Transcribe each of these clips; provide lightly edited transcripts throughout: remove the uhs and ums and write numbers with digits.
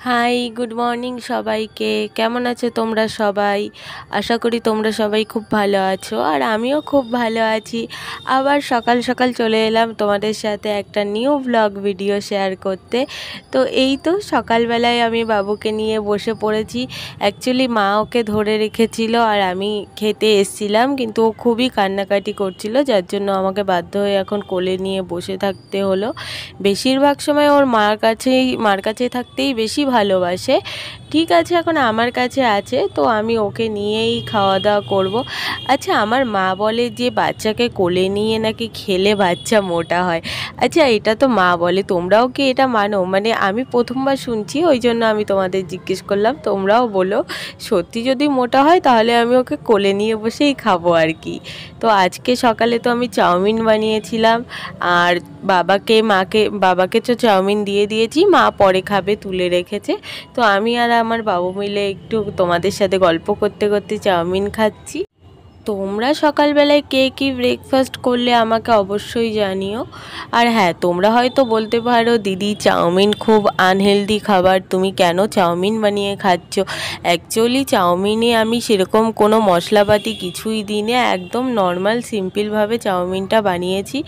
High, good morning সবাইকে। কেমন আছো তোমরা সবাই? আশা করি তোমরা সবাই খুব ভালো আছো, আর আমিও খুব ভালো আছি। আবার সকাল সকাল চলে এলাম তোমাদের সাথে একটা নিউ ব্লগ ভিডিও শেয়ার করতে। তো এই তো সকালবেলায় আমি বাবুকে নিয়ে বসে পড়েছি। অ্যাকচুয়ালি মা ওকে ধরে রেখেছিল আর আমি খেতে এসছিলাম, কিন্তু ও খুবই কান্নাকাটি করছিল, যার জন্য আমাকে বাধ্য হয়ে এখন কোলে নিয়ে বসে থাকতে হলো। বেশিরভাগ সময় ওর মার কাছে থাকতেই বেশি ভালোবাসে। ঠিক আছে, এখন আমার কাছে আছে, তো আমি ওকে নিয়েই খাওয়া দাওয়া করব। আচ্ছা, আমার মা বলে যে বাচ্চাকে কোলে নিয়ে নাকি খেলে বাচ্চা মোটা হয়। আচ্ছা, এটা তো মা বলে, তোমরাও কি এটা মানো? মানে আমি প্রথমবার শুনছি, ওই জন্য আমি তোমাদের জিজ্ঞেস করলাম, তোমরাও বলো। সত্যি যদি মোটা হয় তাহলে আমি ওকে কোলে নিয়ে বসেই খাবো আর কি। তো আজকে সকালে তো আমি চাউমিন বানিয়েছিলাম, আর বাবাকে তো চাউমিন দিয়ে দিয়েছি, মা পরে খাবে তুলে রেখেছে। তো আমি আর আমার বাবু মিলে একটু তোমাদের সাথে গল্প করতে করতে চাউমিন খাচ্ছি। তোমরা সকালবেলায় কে কী ব্রেকফাস্ট করলে আমাকে অবশ্যই জানিও। আর হ্যাঁ, তোমরা হয়তো বলতে পারো, দিদি চাউমিন খুব আনহেলদি খাবার, তুমি কেন চাউমিন বানিয়ে খাচ্ছ? অ্যাকচুয়ালি চাউমিনে আমি সেরকম কোনো মশলাপাতি কিছুই দিই না, একদম নর্মাল সিম্পলভাবে চাউমিনটা বানিয়েছি।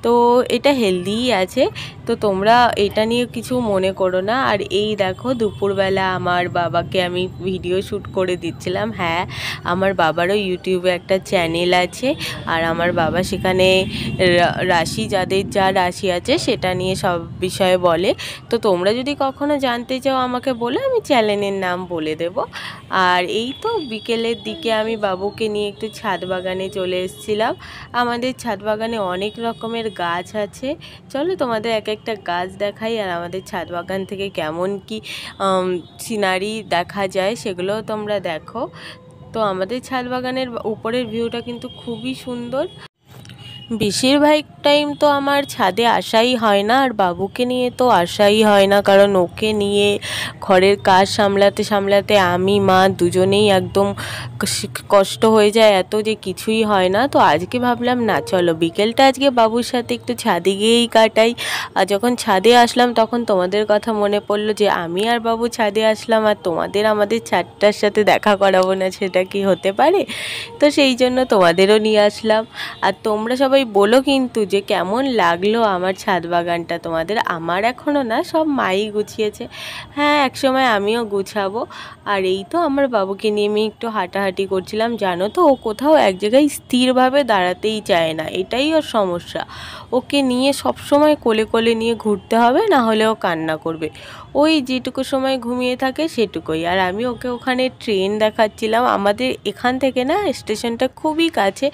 তো এটা হেলদিই আছে, তো তোমরা এটা নিয়ে কিছু মনে করো না। আর এই দেখো, দুপুরবেলা আমার বাবাকে আমি ভিডিও শ্যুট করে দিচ্ছিলাম। হ্যাঁ, আমার বাবারও ইউটিউবে একটা চ্যানেল আছে, আর আমার বাবা সেখানে যাদের যা রাশি আছে সেটা নিয়ে সব বিষয়ে বলে। তো তোমরা যদি কখনো জানতে চাও আমাকে বলে, আমি চ্যানেলের নাম বলে দেব। আর এই তো বিকেলের দিকে আমি বাবুকে নিয়ে একটু ছাদ বাগানে চলে এসেছিলাম। আমাদের ছাদ বাগানে অনেক রকমের গাছ আছে। চলো তোমাদের এক একটা গাছ দেখাই, আর আমাদের ছাদ বাগান থেকে কেমন কি সিনারি দেখা যায় সেগুলোও তোমরা দেখো। তো আমাদের ছাদ বাগানের উপরের ভিউটা কিন্তু খুবই সুন্দর। বেশিরভাগ টাইম তো আমার ছাদে আসাই হয় না, আর বাবুকে নিয়ে তো আসাই হয় না, কারণ ওকে নিয়ে ঘরের কাজ সামলাতে সামলাতে আমি মা দুজনেই একদম কষ্ট হয়ে যায়, এত যে কিছুই হয় না। তো আজকে ভাবলাম, না চলো বিকেলটা আজকে বাবুর সাথে একটু ছাদে গিয়েই কাটাই। আর যখন ছাদে আসলাম তখন তোমাদের কথা মনে পড়লো যে আমি আর বাবু ছাদে আসলাম, আর তোমাদের আমাদের ছাদটার সাথে দেখা করাবো না, সেটা কি হতে পারে? তো সেই জন্য তোমাদেরও নিয়ে আসলাম। আর তোমরা সবাই বলো কিন্তু যে কেমন লাগলো আমার ছাদ বাগানটা তোমাদের। আমার এখনও না, সব মাই গুছিয়েছে। হ্যাঁ, একসময় আমিও গুছাবো। আর এই তো আমার বাবুকে নিয়ে আমি একটু হাঁটাহাঁটি করছিলাম। জানো তো, ও কোথাও এক জায়গায় স্থিরভাবে দাঁড়াতেই চায় না, এটাই ওর সমস্যা। ওকে নিয়ে সব সময় কোলে কোলে নিয়ে ঘুরতে হবে, না হলে ও কান্না করবে। ওই যেটুকু সময় ঘুমিয়ে থাকে সেটুকুই। আর আমি ওকে ওখানে ট্রেন দেখাচ্ছিলাম। আমাদের এখান থেকে না স্টেশনটা খুবই কাছে,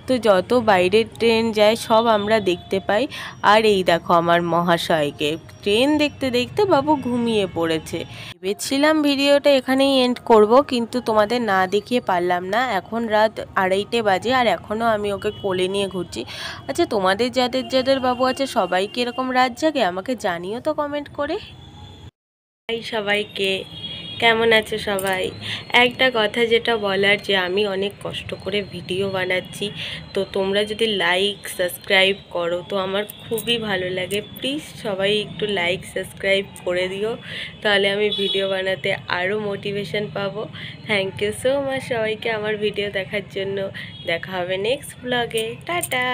তো যত বাইরের ট্রেন যায় সব আমরা দেখতে পাই। আর এই দেখো আমার মহাশয়কে, ট্রেন দেখতে দেখতে বাবু ঘুমিয়ে পড়েছে। ভেবেছিলাম ভিডিওটা এখানেই এন্ড করব, কিন্তু তোমাদের না দেখিয়ে পারলাম না। এখন রাত 2:30 বাজে, আর এখনও আমি ওকে কোলে নিয়ে ঘুরছি। আচ্ছা, তোমাদের যাদের যাদের বাবু আছে সবাই কি এরকম রাত জাগে? আমাকে জানিও তো কমেন্ট করে। হাই সবাইকে, কেমন আছো সবাই? একটা কথা যেটা বলার, যে আমি অনেক কষ্ট করে ভিডিও বানাচ্ছি, তো তোমরা যদি লাইক সাবস্ক্রাইব করো তো আমার খুবই ভালো লাগে। প্লিজ সবাই একটু লাইক সাবস্ক্রাইব করে দিও, তাহলে আমি ভিডিও বানাতে আরও মোটিভেশন পাবো। থ্যাংক ইউ সো মাচ সবাইকে আমার ভিডিও দেখার জন্য। দেখা হবে নেক্সট ব্লগে। টাটা।